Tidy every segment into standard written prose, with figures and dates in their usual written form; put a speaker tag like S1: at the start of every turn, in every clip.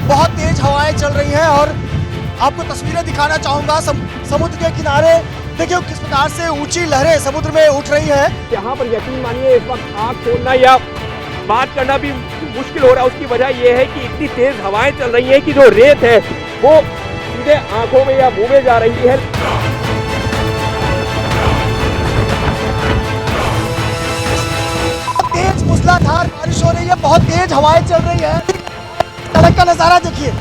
S1: बहुत तेज हवाएं चल रही हैं और आपको तस्वीरें दिखाना चाहूंगा समुद्र के किनारे। देखिए किस प्रकार से ऊंची लहरें समुद्र में उठ रही हैं।
S2: यहाँ पर यकीन मानिए इस वक्त आँख खोलना या बात करना भी मुश्किल हो रहा है। उसकी वजह यह है कि इतनी तेज हवाएं चल रही हैं कि जो रेत है वो सीधे आंखों में या मुंह में जा रही है।
S1: तेज मूसलाधार बारिश हो रही है, बहुत तेज हवाएं चल रही है। सड़क का नजारा देखिए।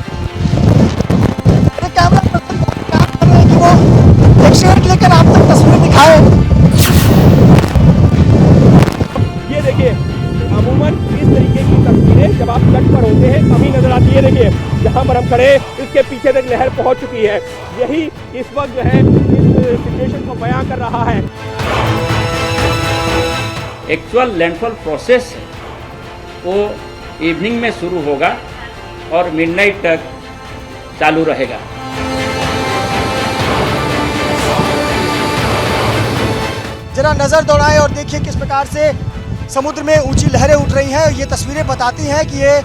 S1: कैमरा पर्सन काम कर रहे हैं कि वो एक शेड लेकर आप तक तस्वीर दिखाए।
S2: ये देखिए अमूमन इस तरीके की तस्वीरें जब आप तट पर होते हैं कमी नजर आती है। देखिए जहां पर हम खड़े इसके पीछे तक लहर पहुंच चुकी है। यही इस वक्त जो है इस सिचुएशन को बयां कर रहा है।
S3: एक्चुअल लैंडफॉल प्रोसेस वो इवनिंग में शुरू होगा और मिडनाइट तक चालू रहेगा।
S1: जरा नजर दौड़ाएं और देखिए किस प्रकार से समुद्र में ऊंची लहरें उठ रही हैं। ये तस्वीरें बताती हैं कि ये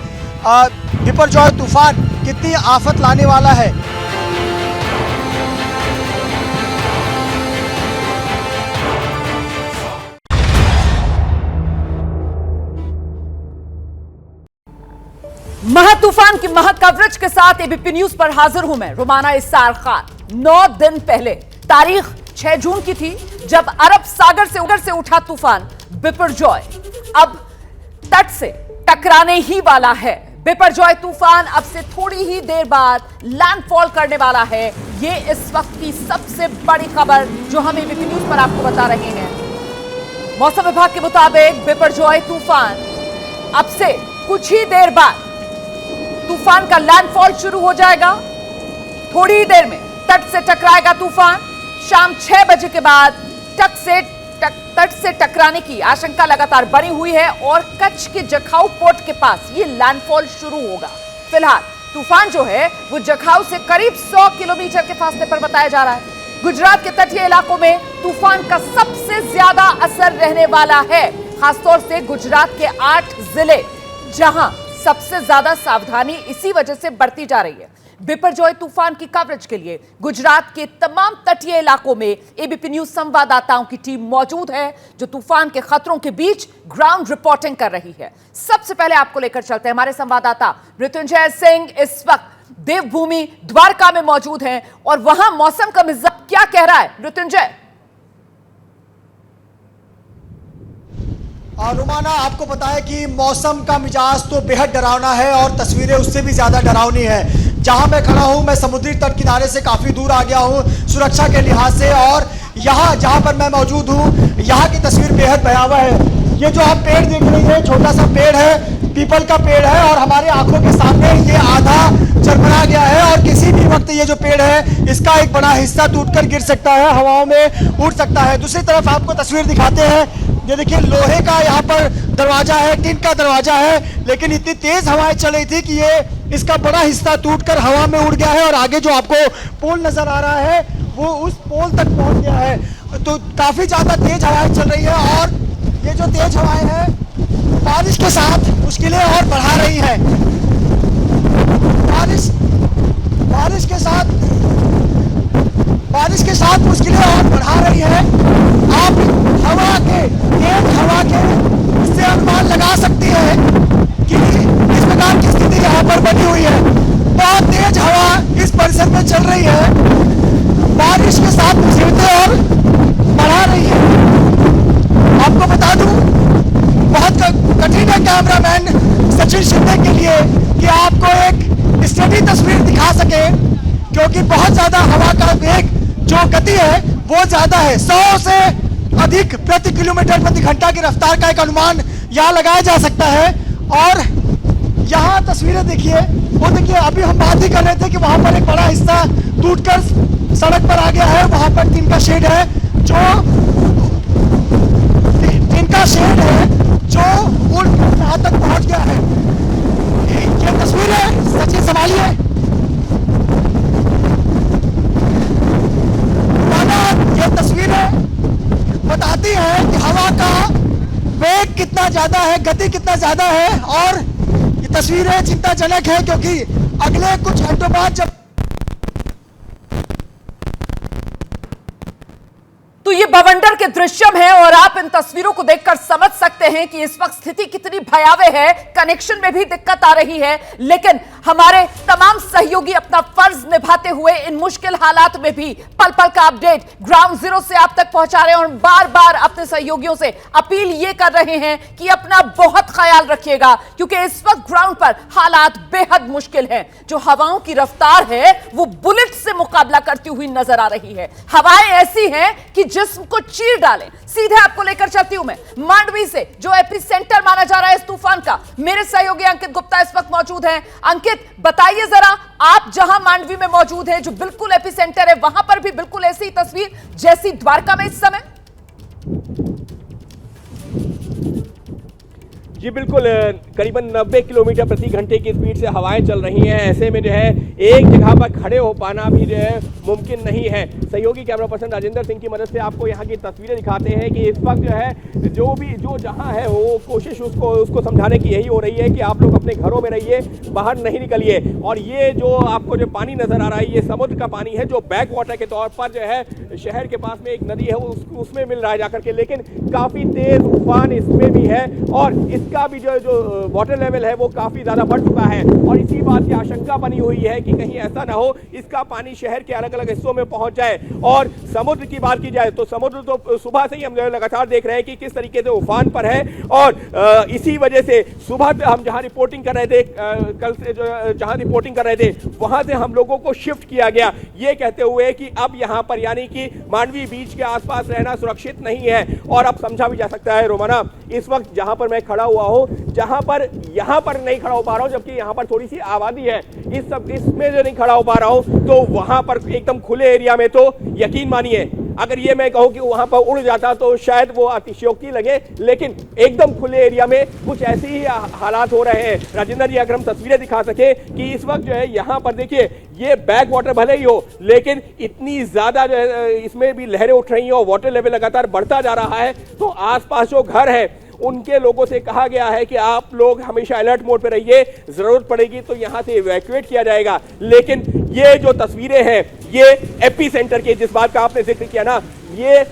S1: बिपरजॉय तूफान कितनी आफत लाने वाला है।
S4: महा तूफान की महा कवरेज के साथ एबीपी न्यूज पर हाजिर हूं मैं रुमाना इस्सार खान। 9 दिन पहले तारीख 6 जून की थी जब अरब सागर से उठा तूफान बिपरजॉय अब तट से टकराने ही वाला है। बिपरजॉय तूफान अब से थोड़ी ही देर बाद लैंडफॉल करने वाला है। ये इस वक्त की सबसे बड़ी खबर जो हम एबीपी न्यूज पर आपको बता रहे हैं। मौसम विभाग के मुताबिक बिपरजॉय तूफान अब से कुछ ही देर बाद तूफान का लैंडफॉल शुरू हो जाएगा। थोड़ी ही देर में तट से टकराएगा तूफान। शाम 6 बजे के बाद तट से टकराने की आशंका लगातार बनी हुई है और कच्छ के जखाऊ पोर्ट के पास ये लैंडफॉल शुरू होगा। फिलहाल तूफान जो है वो जखाऊ से करीब 100 किलोमीटर के फासले पर बताया जा रहा है। गुजरात के तटीय इलाकों में तूफान का सबसे ज्यादा असर रहने वाला है, खासतौर से गुजरात के 8 जिले जहां सबसे ज्यादा सावधानी इसी वजह से बरती जा रही है। बिपरजॉय तूफान की कवरेज के लिए गुजरात के तमाम तटीय इलाकों में एबीपी न्यूज संवाददाताओं की टीम मौजूद है जो तूफान के खतरों के बीच ग्राउंड रिपोर्टिंग कर रही है। सबसे पहले आपको लेकर चलते हैं हमारे संवाददाता मृत्युंजय सिंह इस वक्त देवभूमि द्वारका में मौजूद हैं और वहां मौसम का मिजाज क्या कह रहा है। मृत्युंजय।
S1: रुमाना आपको पता है कि मौसम का मिजाज तो बेहद डरावना है और तस्वीरें उससे भी ज्यादा डरावनी है। जहां मैं खड़ा हूं मैं समुद्री तट किनारे से काफी दूर आ गया हूं सुरक्षा के लिहाज से और यहां जहां पर मैं मौजूद हूं यहां की तस्वीर बेहद भयावह है। ये जो आप पेड़ देख रही हैं छोटा सा पेड़ है, पीपल का पेड़ है और हमारे आंखों के सामने ये आधा चरमरा गया है और किसी भी वक्त ये जो पेड़ है इसका एक बड़ा हिस्सा टूटकर गिर सकता है, हवाओं में उड़ सकता है। दूसरी तरफ आपको तस्वीर दिखाते हैं। ये देखिए लोहे का यहाँ पर दरवाजा है, टिन का दरवाजा है, लेकिन इतनी तेज हवाएं चल रही थी कि ये इसका बड़ा हिस्सा टूटकर हवा में उड़ गया है और आगे जो आपको पोल नजर आ रहा है वो उस पोल तक पहुंच गया है। तो काफी ज्यादा तेज हवाएं चल रही है और ये जो तेज हवाएं हैं बारिश के साथ मुश्किलें और बढ़ा रही हैं। बारिश के साथ मुश्किलें और बढ़ा रही है। आप तेज हवा के इससे अनुमान लगा सकती है कि इस प्रकार की स्थिति यहाँ पर बनी हुई है। बहुत तेज हवा इस परिसर में चल रही है, बारिश के साथ मुसीबतें और बढ़ा रही है। आपको बता दूं बहुत कठिन है कैमरामैन सचिन शिंदे के लिए कि आपको एक स्टडी तस्वीर दिखा सके क्योंकि बहुत ज्यादा हवा का वेग जो गति है वो ज्यादा है। 100 से अधिक प्रति किलोमीटर प्रति घंटा की रफ्तार का एक अनुमान यहाँ लगाया जा सकता है। और यहाँ तस्वीरें देखिए, वो देखिए अभी हम बात ही कर रहे थे कि वहाँ पर एक बड़ा हिस्सा टूटकर सड़क पर आ गया है। वहाँ पर टिन का शेड है जो उड़ यहाँ तक पहुँच गया है। ये तस्वीर है, सचिन संभालिए। ये तस्वीरें बताती है कि हवा का वेग कितना ज्यादा है, गति कितना ज्यादा है और ये तस्वीरें चिंताजनक है क्योंकि अगले कुछ घंटों बाद जब
S4: तो ये बवंडर के दृश्यम है और आप इन तस्वीरों को देखकर समझ सकते हैं कि इस वक्त स्थिति कितनी भयावह है। कनेक्शन में भी दिक्कत आ रही है, लेकिन हमारे तमाम सहयोगी अपना फर्ज निभाते हुए इन मुश्किल हालात में भी पल पल का अपडेट ग्राउंड जीरो से आप तक पहुंचा रहे हैं और बार बार अपने सहयोगियों से अपील ये कर रहे हैं कि अपना बहुत ख्याल रखिएगा, क्योंकि इस वक्त ग्राउंड पर हालात बेहद मुश्किल हैं। जो हवाओं की रफ्तार है वो बुलेट से मुकाबला करती हुई नजर आ रही है। हवाएं ऐसी हैं कि जिस्म को चीर डालें। सीधे आपको लेकर चलती हूं मैं मांडवी से, जो एपी सेंटर माना जा रहा है इस तूफान का। मेरे सहयोगी अंकित गुप्ता इस वक्त मौजूद हैं। अंकित, बताइए जरा, आप जहां मांडवी में मौजूद हैं, जो बिल्कुल एपी सेंटर है, वहां पर भी बिल्कुल ऐसी तस्वीर जैसी द्वारका में इस समय?
S2: जी बिल्कुल, करीबन 90 किलोमीटर प्रति घंटे की स्पीड से हवाएं चल रही हैं। ऐसे में जो है एक जगह पर खड़े हो पाना भी जो है मुमकिन नहीं है। सहयोगी कैमरा पर्सन राजेंद्र सिंह की मदद से आपको यहाँ की तस्वीरें दिखाते हैं कि इस वक्त जो है जो जहाँ है वो कोशिश उसको समझाने की यही हो रही है कि आप लोग अपने घरों में रहिए, बाहर नहीं निकलिए। और ये जो आपको जो पानी नजर आ रहा है, ये समुद्र का पानी है जो बैक वाटर के तौर पर जो है शहर के पास में एक नदी है उसमें मिल रहा है जाकर के, लेकिन काफ़ी तेज तूफान इसमें भी है और इसका भी जो वाटर लेवल है वो काफ़ी ज़्यादा बढ़ चुका है। और इसी बात की आशंका बनी हुई है कि कहीं ऐसा ना हो इसका पानी शहर के अलग अलग हिस्सों में पहुंच जाए। और समुद्र की बात की जाए तो समुद्र तो सुबह से ही हम लगातार देख रहे हैं कि किस तरीके से उफान पर है। और इसी वजह से सुबह हम जहां रिपोर्टिंग कर रहे थे, कल से जो जहां रिपोर्टिंग कर रहे थे वहां से हम लोगों को शिफ्ट किया गया, ये कहते हुए कि अब यहां पर यानी कि मांडवी बीच के आसपास रहना सुरक्षित नहीं है। और अब समझा भी जा सकता है रोमाना, इस वक्त जहां पर मैं खड़ा हुआ हूं, यहाँ पर नहीं खड़ा हो पा रहा हूं, जबकि यहाँ पर थोड़ी सी आबादी है, इसमें जो नहीं खड़ा हो पा रहा हूं, तो वहां पर एकदम खुले एरिया में तो यकीन मानिए अगर ये मैं कहूं कि वहां पर उड़ जाता तो शायद वो अतिशयोक्ति लगे, लेकिन एकदम खुले एरिया में कुछ ऐसे ही हालात हो रहे हैं। राजेंद्र जी, अगर हम तस्वीरें दिखा सके कि इस वक्त जो है यहाँ पर देखिए, ये बैक वाटर भले ही हो, लेकिन इतनी ज्यादा जो है इसमें भी लहरें उठ रही हैं और वाटर लेवल लगातार बढ़ता जा रहा है। तो आसपास जो घर है उनके लोगों से कहा गया है कि आप लोग हमेशा अलर्ट मोड पे रहिए, जरूरत पड़ेगी तो यहां से इवैक्यूएट किया जाएगा। लेकिन ये जो तस्वीरें हैं ये एपी सेंटर के, जिस बात का आपने जिक्र किया ना, ये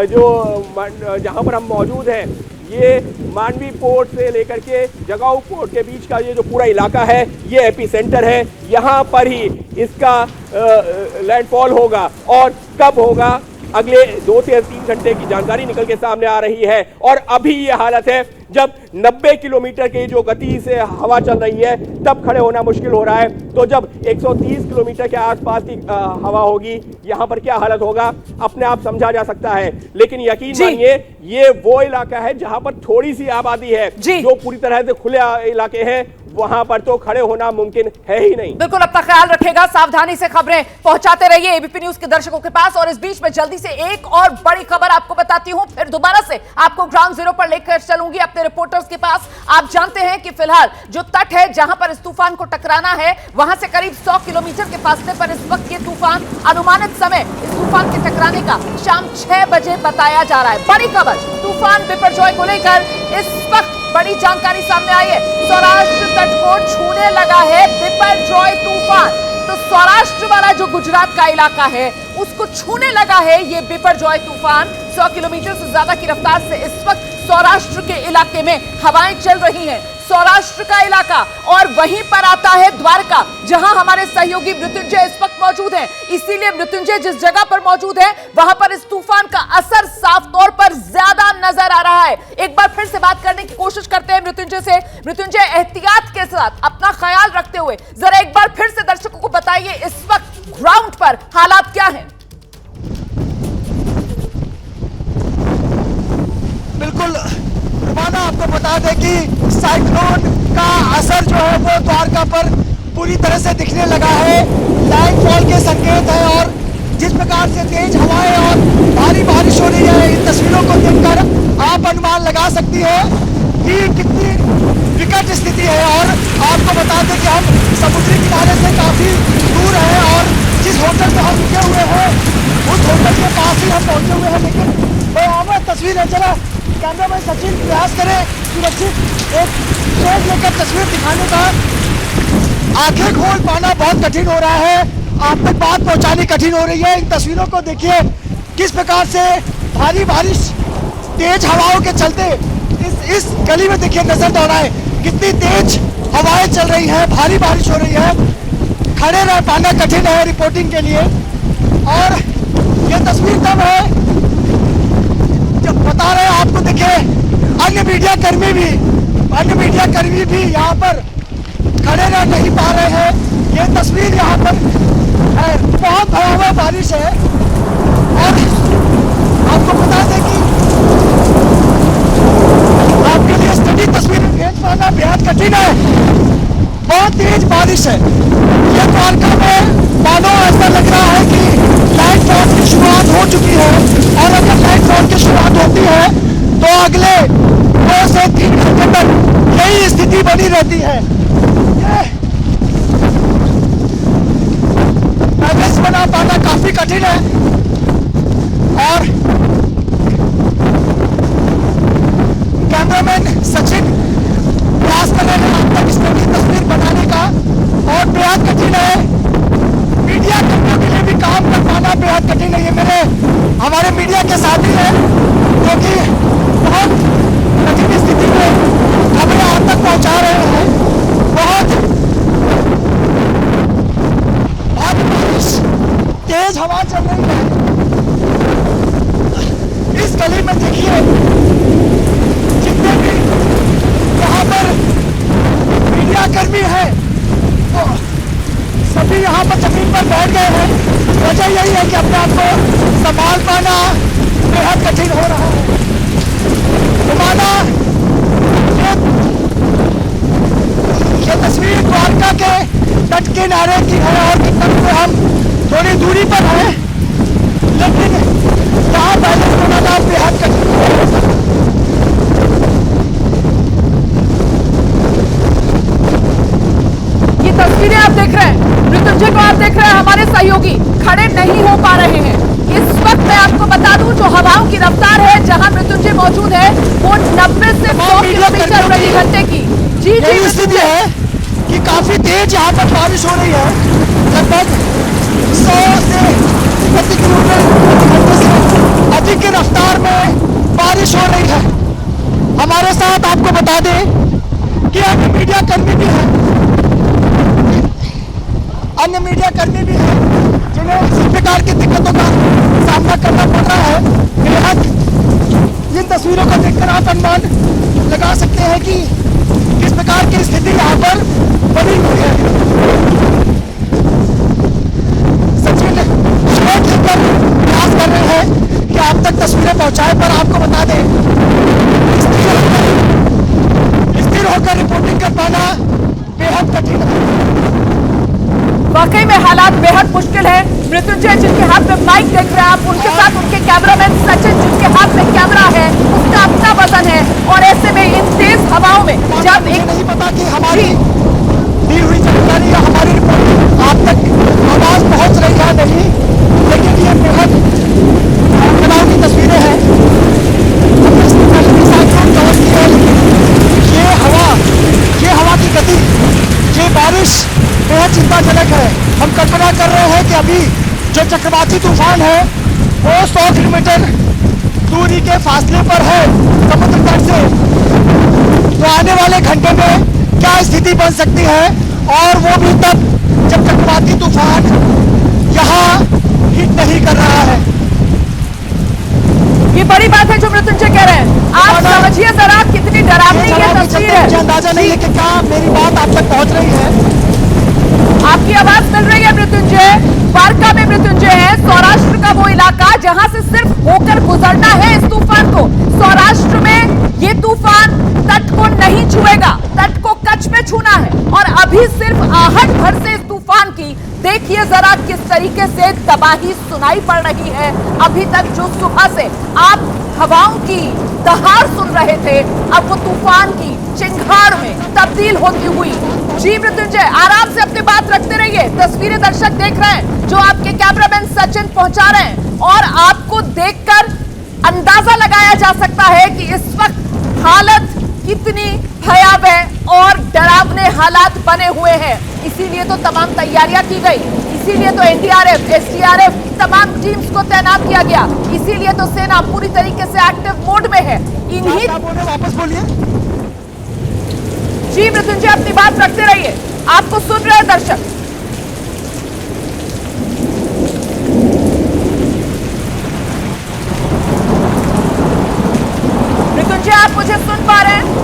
S2: जो जहां पर हम मौजूद हैं, ये मांडवी पोर्ट से लेकर के जगाऊ पोर्ट के बीच का ये जो पूरा इलाका है ये एपी सेंटर है। यहाँ पर ही इसका लैंडफॉल होगा और कब होगा अगले 2 से 3 घंटे की जानकारी निकल के सामने आ रही है। और अभी ये हालत है जब 90 किलोमीटर की जो गति से हवा चल रही है तब खड़े होना मुश्किल हो रहा है, तो जब 130 किलोमीटर के आसपास की हवा होगी यहाँ पर क्या हालत होगा अपने आप समझा जा सकता है। लेकिन यकीन मानिए ये वो इलाका है जहां पर थोड़ी सी आबादी है, जो पूरी तरह से खुले इलाके हैं वहां पर तो खड़े होना मुमकिन है ही नहीं।
S4: बिल्कुल अपना ख्याल रखेगा, सावधानी से खबरें पहुंचाते रहिए एबीपी न्यूज के दर्शकों के पास। और इस बीच में जल्दी से एक और बड़ी खबर आपको बताती हूं, फिर दोबारा से आपको ग्राउंड जीरो पर लेकर चलूंगी अपने रिपोर्टर्स के पास। आप जानते हैं कि फिलहाल जो तट है जहां पर इस तूफान को टकराना है, वहां से करीब 100 किलोमीटर के फासले पर इस वक्त ये तूफान, अनुमानित समय इस तूफान के टकराने का शाम 6 बजे बताया जा रहा है। बड़ी खबर तूफान बिपरजॉय को लेकर इस वक्त बड़ी जानकारी सामने आई है। सौराष्ट्र तट को छूने लगा है बिपरजॉय तूफान। तो सौराष्ट्र वाला जो गुजरात का इलाका है उसको छूने लगा है ये बिपरजॉय तूफान। 100 किलोमीटर से ज्यादा की रफ्तार से इस वक्त सौराष्ट्र के इलाके में हवाएं चल रही हैं। सौराष्ट्र का इलाका और वहीं पर आता है द्वारका, जहां हमारे सहयोगी मृत्युंजय इस वक्त मौजूद हैं। इसीलिए मृत्युंजय जिस जगह पर मौजूद है वहां पर इस तूफान का असर साफ तौर पर ज्यादा नजर आ रहा है। एक बार फिर से बात करने की कोशिश करते हैं मृत्युंजय से। मृत्युंजय, एहतियात के साथ अपना ख्याल रखते हुए जरा एक बार फिर से दर्शकों को बताइए इस वक्त ग्राउंड पर हालात क्या हैं?
S1: बिल्कुल रुमाना, आपको बता दें कि साइक्लोन का असर जो है वो द्वारका पर पूरी तरह से दिखने लगा है। लैंडफॉल के संकेत है और जिस प्रकार से तेज हवाएं और भारी बारिश हो रही है, इन तस्वीरों को देखकर आप अनुमान लगा सकती है कि कितनी विकट स्थिति है। और आपको बता दें कि हम समुद्री किनारे से काफी दूर हैं और जिस होटल में हम रुके हुए हैं उस होटल के पास ही हम पहुंचे हुए हैं। लेकिन भयावह तस्वीर है। चला कैमरामैन सचिन प्रयास करें सुरक्षित एक शेड लेकर तस्वीर दिखाने का। आंखें खोल पाना बहुत कठिन हो रहा है, आप तक बात पहुंचानी कठिन हो रही है। इन तस्वीरों को देखिए किस प्रकार से भारी बारिश, तेज हवाओं के चलते इस गली में देखिए नजर दौड़ाए कितनी तेज हवाएं चल रही है, भारी बारिश हो रही है, खड़े रह पाना कठिन है रिपोर्टिंग के लिए। और ये तस्वीर तब है जब बता रहे हैं आपको, देखिए अन्य मीडिया कर्मी भी यहाँ पर खड़े रह नहीं पा रहे हैं। ये तस्वीर यहाँ पर है, बहुत भयावह बारिश है। और आपको बता दें कि आपके लिए स्टडी तस्वीरें भेज पाना बेहद कठिन है, बहुत तेज बारिश है। ये द्वारका में मानो ऐसा लग रहा है कि लाइट फॉल की शुरुआत हो चुकी है, और अगर लाइट फॉल की शुरुआत होती है तो अगले 2 से 3 घंटे तक यही स्थिति बनी रहती है। बैलेंस बना पाना काफी कठिन है। और कैमरामैन सचिन प्रयास कर रहे हैं अब तक इस तरह की तस्वीर बनाने का, और बेहद कठिन है। मीडिया कर्मियों के लिए भी काम कर पाना बेहद कठिन है। ये मेरे हमारे मीडिया के साथी हैं जो कि बहुत कठिन स्थिति में खबरें आप तक पहुंचा रहे हैं। बहुत बारिश, तेज हवा चल रही है। इस गली में देखिए जितने भी यहाँ पर मीडिया कर्मी हैं वो सभी यहाँ पर जमीन पर बैठ गए हैं। वजह यही है कि अपने आप को संभाल पाना बेहद कठिन हो रहा है। माना ये तस्वीर द्वारका के तट किनारे की है, और तट से हम थोड़ी दूरी पर हैं, लेकिन यहाँ बैलेंस बनाना बेहद कठिन है।
S4: ये तस्वीरें आप देख रहे हैं, मृत्युंजय को आप देख रहे हैं, हमारे सहयोगी खड़े नहीं हो पा रहे हैं। इस वक्त मैं आपको बता दूं जो हवाओं की रफ्तार है, जहां मृत्युंजय मौजूद है, वो 90 से 100 किलोमीटर प्रति घंटे की। जी
S1: स्थिति है कि काफी तेज यहाँ पर बारिश हो रही है, लगभग 100 से प्रति किलोमीटर से अधिक की रफ्तार में बारिश हो रही है। हमारे साथ आपको बता दें कि अन्य मीडिया कर्मी भी हैं, जिन्हें इस प्रकार की दिक्कतों का सामना करना पड़ रहा है। बेहद इन तस्वीरों को देखकर आप अनुमान लगा सकते हैं कि किस प्रकार की स्थिति यहाँ पर बनी हुई है। सचिन शॉट लेकर प्रयास कर रहे हैं कि आप तक तस्वीरें पहुंचाए, पर आपको बता दें स्थिर होकर रिपोर्टिंग कर पाना बेहद कठिन है।
S4: वाकई में हालात बेहद मुश्किल है। मृत्युंजय जिनके हाथ में माइक देख रहे हैं आप, उनके साथ उनके कैमरामैन सचिन जिनके हाथ में कैमरा है, उसका अपना वजन है, और ऐसे में इन तेज हवाओं में जब एक
S1: नहीं पता कि हमारी दी हुई जानकारी या हमारी रिपोर्ट आप तक आवाज पहुंच रही है नहीं, लेकिन ये बेहद तनाव की तस्वीरें हैं। ये हवा की गति, ये बारिश बेहद चिंताजनक है। हम कल्पना कर रहे हैं कि अभी जो चक्रवाती तूफान है वो 100 किलोमीटर दूरी के फासले पर है समुद्र तट से, तो आने वाले घंटे में क्या स्थिति बन सकती है, और वो भी तब जब चक्रवाती तूफान यहाँ हिट नहीं कर रहा है।
S4: ये बड़ी बात है जो मृत्युंजय कह रहे हैं। आप समझिए जरा कितनी डरावनी ये तस्वीर है।
S1: मुझे अंदाजा नहीं है कि क्या मेरी बात आप तक पहुंच रही है।
S4: आपकी आवाज मिल रही है मृत्युंजय। द्वारका में मृत्युंजय है, सौराष्ट्र का वो इलाका जहां से सिर्फ होकर गुजरना है इस तूफान को। सौराष्ट्र में ये तूफान तट को नहीं छुएगा, तट को कच्छ में छूना है, और अभी सिर्फ आहट भर से इस तूफान की देखिए जरा किस तरीके से तबाही सुनाई पड़ रही है। अभी तक जो सुबह से आप हवाओं की दहाड़ सुन रहे थे, अब वो तूफान की चिंगार में तब्दील होती हुई। जी मृत्युंजय, आराम से अपनी बात रखते रहिए। तस्वीरें दर्शक देख रहे हैं जो आपके कैमरामैन सचिन पहुंचा रहे हैं, और आपको देखकर अंदाजा लगाया जा सकता है कि इस वक्त हालत कितनी भयावह और डरावने हालात बने हुए हैं। इसीलिए तो तमाम तैयारियां की गई, इसीलिए तो एनडीआरएफ, एसडीआरएफ तमाम टीम्स को तैनात किया गया, इसीलिए तो सेना पूरी तरीके से एक्टिव मोड में है। इन्हीं
S1: वापस बोलिए।
S4: जी मृत्युंजय, अपनी बात रखते रहिए, आपको सुन रहे हैं दर्शक। मृत्युंजय, आप मुझे सुन पा रहे हैं?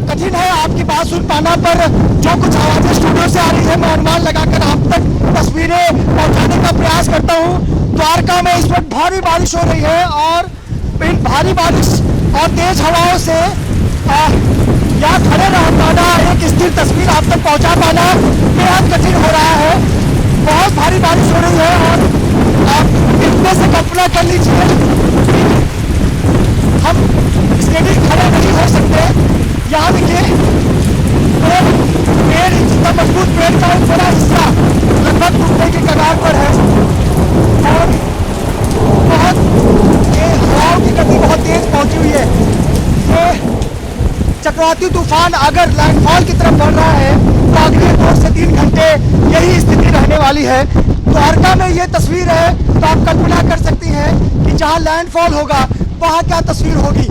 S1: कठिन है आपकी बात सुन पाना, पर जो कुछ आवाजें स्टूडियो से आ रही है मैं अनुमान लगाकर आप तक तस्वीरें पहुंचाने का प्रयास करता हूं। द्वारका में इस वक्त भारी बारिश हो रही है और इन भारी बारिश और तेज हवाओं से यहाँ खड़े रह पाना, एक स्थिर तस्वीर आप तक पहुंचा पाना बेहद कठिन हो रहा है। बहुत भारी बारिश हो रही है और आप इतने से कल्पना कर लीजिए हम स्टेडी खड़े नहीं हो सकते। यहाँ देखिए पेड़ जितना मजबूत पेड़ का एक बड़ा हिस्सा लगभग टूटने की कगार पर है और बहुत हवाओं की गति बहुत तेज पहुंची हुई है। ये चक्रवाती तूफान अगर लैंडफॉल की तरफ बढ़ रहा है तो अगले 2 से 3 घंटे यही स्थिति रहने वाली है। द्वारका में ये तस्वीर है तो आप कल्पना कर सकती हैं कि जहाँ लैंडफॉल होगा वहाँ क्या तस्वीर होगी।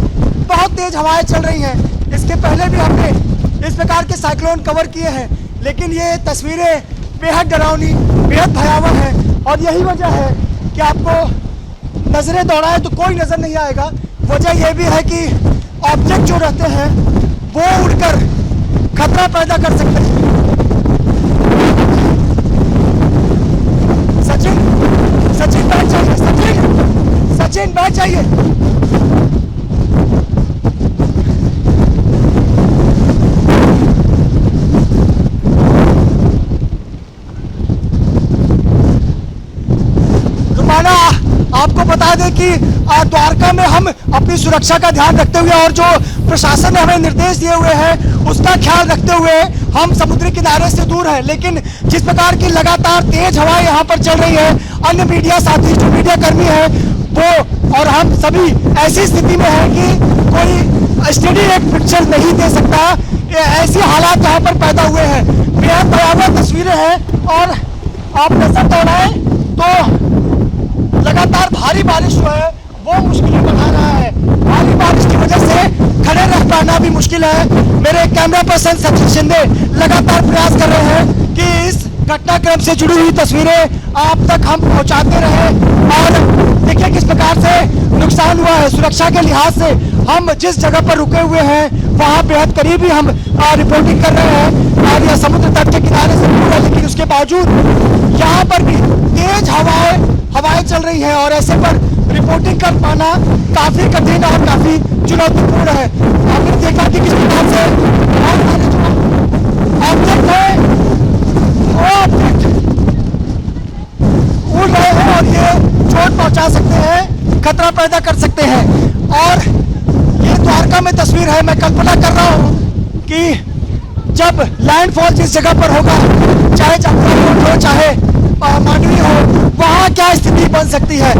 S1: बहुत तेज हवाएं चल रही हैं। इसके पहले भी हमने इस प्रकार के साइक्लोन कवर किए हैं, लेकिन ये तस्वीरें बेहद डरावनी, बेहद भयावह हैं और यही वजह है कि आपको नजरें दौड़ाएं तो कोई नजर नहीं आएगा। वजह यह भी है कि ऑब्जेक्ट जो रहते हैं वो उड़कर खतरा पैदा कर सकते हैं। सचिन बैठ जाइए, सचिन बैठ जाइए। आपको बता दें कि द्वारका में हम अपनी सुरक्षा का ध्यान रखते हुए और जो प्रशासन ने हमें निर्देश दिए हुए हैं उसका ख्याल रखते हुए हम समुद्री किनारे से दूर हैं, लेकिन जिस प्रकार की लगातार तेज हवाएं यहाँ पर चल रही है, अन्य मीडिया साथी जो मीडिया कर्मी है वो और हम सभी ऐसी स्थिति में है कि कोई स्टडी एक पिक्चर नहीं दे सकता। ऐसी हालात यहाँ पर पैदा हुए हैं, बेहद भयावह तस्वीरें हैं और आप नजर दौड़ाएं तो लगातार भारी बारिश जो है वो मुश्किलें बढ़ा रहा है। भारी बारिश की वजह से खड़े रह पाना भी मुश्किल है। मेरे कैमरा पर्सन सचिन शिंदे लगातार प्रयास कर रहे हैं कि इस घटनाक्रम से जुड़ी हुई तस्वीरें आप तक हम पहुंचाते रहे और देखिए किस प्रकार से नुकसान हुआ है। सुरक्षा के लिहाज से हम जिस जगह पर रुके हुए हैं वहाँ बेहद करीब ही हम रिपोर्टिंग कर रहे हैं और यह समुद्र तट के किनारे से दूर है, लेकिन उसके बावजूद यहाँ पर भी तेज हवाएं चल रही है और ऐसे पर रिपोर्टिंग कर पाना काफी कठिन और काफी चुनौतीपूर्ण है। आपने देखा कि किस प्रकार से ऑब्जेक्ट है वो ऑब्जेक्ट उड़ रहे हैं और ये चोट पहुंचा सकते हैं, खतरा पैदा कर सकते हैं। और ये द्वारका में तस्वीर है। मैं कल्पना कर रहा हूँ कि जब लैंडफॉल जिस जगह पर होगा, चाहे चक्रवात हो चाहे मांडवी हो, वहां क्या स्थिति बन सकती है।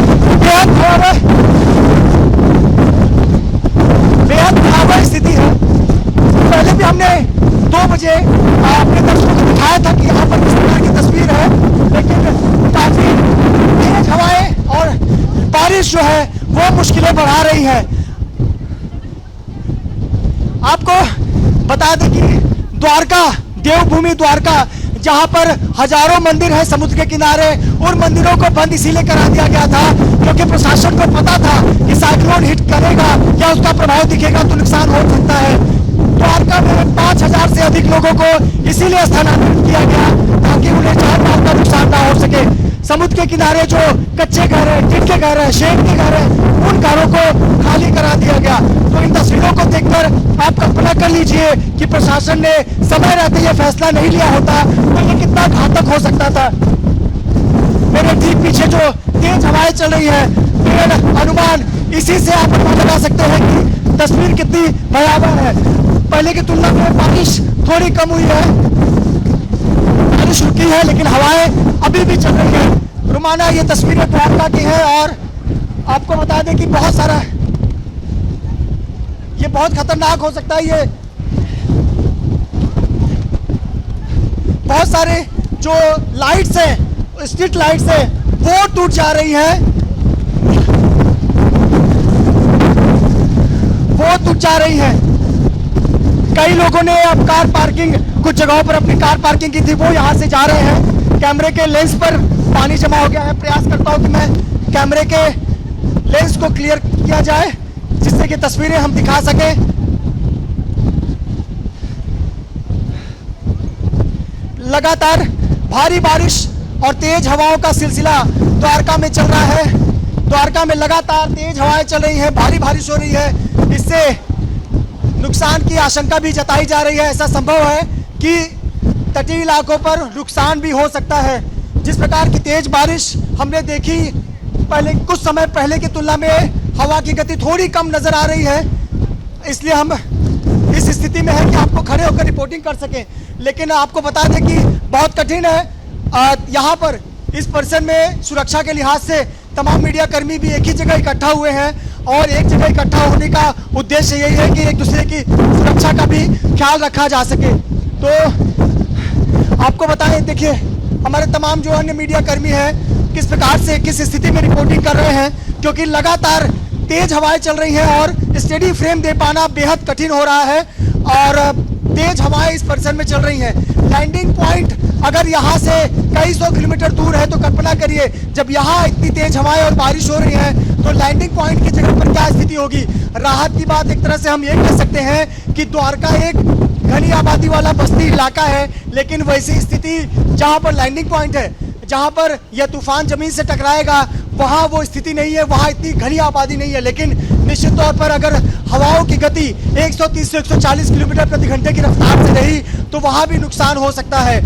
S1: बेहद भयावह स्थिति है। पहले भी हमने 2 बजे अपने दर्शकों को दिखाया था कि यहाँ पर किस प्रकार की तस्वीर है, लेकिन काफी तेज हवाएं और बारिश जो है वो मुश्किलें बढ़ा रही है। आपको बता दें कि द्वारका, देवभूमि द्वारका, जहां पर हजारों मंदिर है समुद्र के किनारे, उन मंदिरों को बंद इसीलिए करा दिया गया था क्योंकि प्रशासन को पता था कि साइक्लोन हिट करेगा या उसका प्रभाव दिखेगा तो नुकसान हो सकता है। द्वारका में 5000 से अधिक लोगों को इसीलिए स्थानांतरित किया गया ताकि उन्हें जान माल का नुकसान ना हो सके। समुद्र के किनारे जो कच्चे घर है, टिन के घर है, शेड के घर है, उन घरों को खाली करा दिया गया। तो इन तस्वीरों को देखकर आप कल्पना कर लीजिए कि प्रशासन ने समय रहते ये फैसला नहीं लिया होता तो ये कितना घातक हो सकता था। मेरे ठीक पीछे जो तेज हवाएं चल रही है, मेरा अनुमान इसी से आप पता लगा सकते हैं कि तस्वीर कितनी भयावह है। पहले की तुलना में बारिश थोड़ी कम हुई है, बारिश रुकी है, लेकिन हवाएं अभी भी चल रही है। रुमाना, ये तस्वीरें द्वारका की है और आपको बता दें कि बहुत सारा, ये बहुत खतरनाक हो सकता है। ये बहुत सारे जो लाइट्स हैं, स्ट्रीट लाइट्स हैं, वो टूट जा रही हैं, वो टूट जा रही हैं। कई लोगों ने अब कार पार्किंग, कुछ जगहों पर अपनी कार पार्किंग की थी, वो यहाँ से जा रहे हैं। कैमरे के लेंस पर पानी जमा हो गया है। प्रयास करता हूँ कि मैं कैमरे के लेंस को क्लियर किया जाए जिससे कि तस्वीरें हम दिखा सकें। लगातार भारी बारिश और तेज हवाओं का सिलसिला द्वारका में चल रहा है। द्वारका में लगातार तेज हवाएं चल रही हैं, भारी बारिश हो रही है। इससे नुकसान की आशंका भी जताई जा रही है। ऐसा संभव है कि तटीय इलाकों पर नुकसान भी हो सकता है। जिस प्रकार की तेज बारिश हमने देखी पहले, कुछ समय पहले की तुलना में हवा की गति थोड़ी कम नजर आ रही है, इसलिए हम इस स्थिति में है कि आपको खड़े होकर रिपोर्टिंग कर सकें। लेकिन आपको बता दें कि बहुत कठिन है। यहाँ पर इस परिसर में सुरक्षा के लिहाज से तमाम मीडिया कर्मी भी एक ही जगह इकट्ठा हुए हैं और एक जगह इकट्ठा होने का उद्देश्य यही है कि एक दूसरे की सुरक्षा का भी ख्याल रखा जा सके। तो आपको बताएं, देखिए हमारे तमाम जो अन्य मीडिया कर्मी हैं किस प्रकार से, किस स्थिति में रिपोर्टिंग कर रहे हैं, क्योंकि लगातार तेज हवाएं चल रही हैं और स्टेडी फ्रेम दे पाना बेहद कठिन हो रहा है और तेज हवाएं इस परिसर में चल रही हैं। लैंडिंग पॉइंट अगर यहाँ से कई सौ किलोमीटर दूर है तो कल्पना करिए जब यहाँ इतनी तेज हवाएं और बारिश हो रही है तो लैंडिंग पॉइंट की जगह पर क्या स्थिति होगी। राहत की बात एक तरह से हम ये कह सकते हैं कि द्वारका एक घनी आबादी वाला बस्ती इलाका है, लेकिन वैसी स्थिति जहाँ पर लैंडिंग पॉइंट है, जहाँ पर यह तूफान जमीन से टकराएगा, वहाँ वो स्थिति नहीं है, वहाँ इतनी घनी आबादी नहीं है। लेकिन निश्चित तौर पर अगर हवाओं की गति 130 से 140 किलोमीटर प्रति घंटे की रफ्तार से रही तो वहाँ भी नुकसान हो सकता है।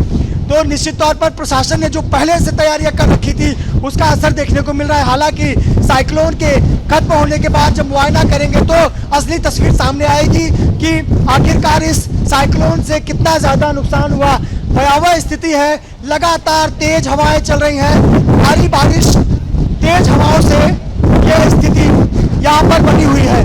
S1: तो निश्चित तौर पर प्रशासन ने जो पहले से तैयारियां कर रखी थी उसका असर देखने को मिल रहा है। हालांकि साइक्लोन के खत्म होने के बाद जब मुआयना करेंगे तो असली तस्वीर सामने आएगी कि आखिरकार इस साइक्लोन से कितना ज़्यादा नुकसान हुआ। भयावह स्थिति है, लगातार तेज हवाएं चल रही हैं, भारी बारिश, तेज हवाओं से यह स्थिति यहाँ पर बनी हुई है।